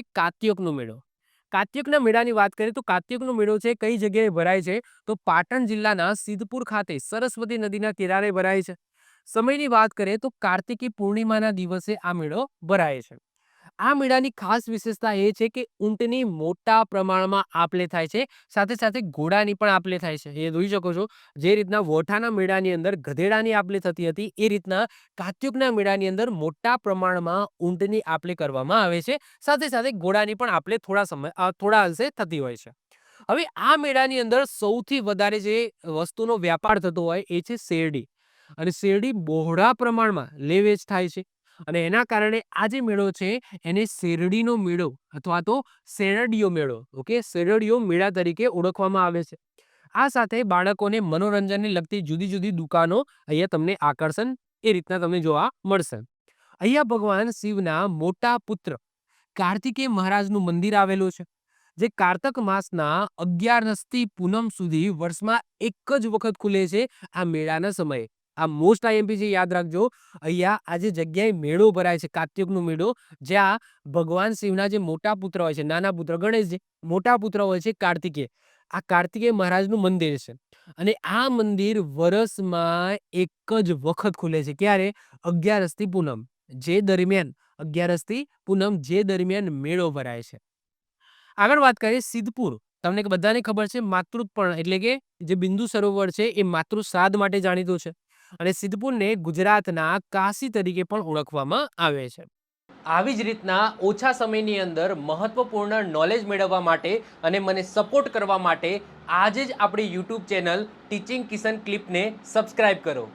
કાત્યોકનો મેળો. કાત્યોકના મેળાની વાત કરીએ તો કાત્યોકનો મેળો છે કઈ જગ્યાએ ભરાય છે તો પાટણ જિલ્લાના સિદ્ધપુર ખાતે સરસ્વતી નદીના કિનારે ભરાય છે. સમયની વાત કરીએ તો કાર્તિકી પૂર્ણિમાના દિવસે આ મેળો ભરાય છે. આ મેળાની ખાસ વિશેષતા એ છે કે ઊંટની મોટા પ્રમાણમાં આપ-લે થાય છે. સાથે સાથે ઘોડાની પણ આપ-લે થાય છે. એ જોઈ શકો છો. જે રીતના વોઠાના મેળાની અંદર ગધેડાની આપ-લે થતી હતી એ રીતના કાત્યોકના મેળાની અંદર મોટા પ્રમાણમાં ઊંટની આપ-લે કરવામાં આવે છે. સાથે સાથે ઘોડાની પણ આપ-લે થોડા અંશે થતી હોય છે. હવે આ મેળાની અંદર સૌથી વધારે જે વસ્તુનો વ્યાપાર થતો હોય એ છે શેરડી. અને શેરડી બહોળા પ્રમાણમાં લે-વેચ થાય છે. અને એના કારણે આ જે મેળો છે એને શેરડીનો મેળો અથવા તો શેરડીયો મેળો, ઓકે, શેરડીયો મેળા તરીકે ઓળખવામાં આવે છે. આ સાથે બાળકોને મનોરંજનને લગતી જુદી જુદી દુકાનો અહીંયા તમને આકર્ષણ એ રીતના તમને જોવા મળશે. અહીંયા ભગવાન શિવના મોટા પુત્ર કાર્તિકેય મહારાજનું મંદિર આવેલું છે. જે કારતક માસના 11 પૂનમ સુધી વર્ષમાં એક જ વખત ખુલે છે આ મેળાના સમયે. આ મોસ્ટ આઈએમપી છે, યાદ રાખજો. અહીંયા આ જે જગ્યાએ મેળો ભરાય છે કાત્યોકનો મેળો, જ્યાં ભગવાન શિવના જે મોટા પુત્ર હોય છે, નાના પુત્ર ગણેશજી, મોટા પુત્ર હોય છે કાર્તિકેય. આ કાર્તિકેય મહારાજનું મંદિર છે. અને આ મંદિર વર્ષમાં એક જ વખત ખુલે છે. ક્યારે? 11 પૂનમ, જે દરમિયાન 11 પૂનમ જે દરમિયાન મેળો ભરાય છે. આગળ વાત કરીએ સિદ્ધપુર. તમને બધાને ખબર છે માતૃપર્ણ એટલે કે જે બિંદુ સરોવર છે એ માતૃશ્રાદ્ધ માટે જાણીતું છે. અને સિદ્ધપુરને ગુજરાતના કાશી તરીકે પણ ઓળખવામાં આવે છે. આવી જ રીતના ઓછા સમયની અંદર મહત્વપૂર્ણ નોલેજ મેળવવા માટે અને મને સપોર્ટ કરવા માટે આજે જ આપણી યુટ્યુબ ચેનલ ટીચિંગ કિશન ક્લિપને સબસ્ક્રાઇબ કરો.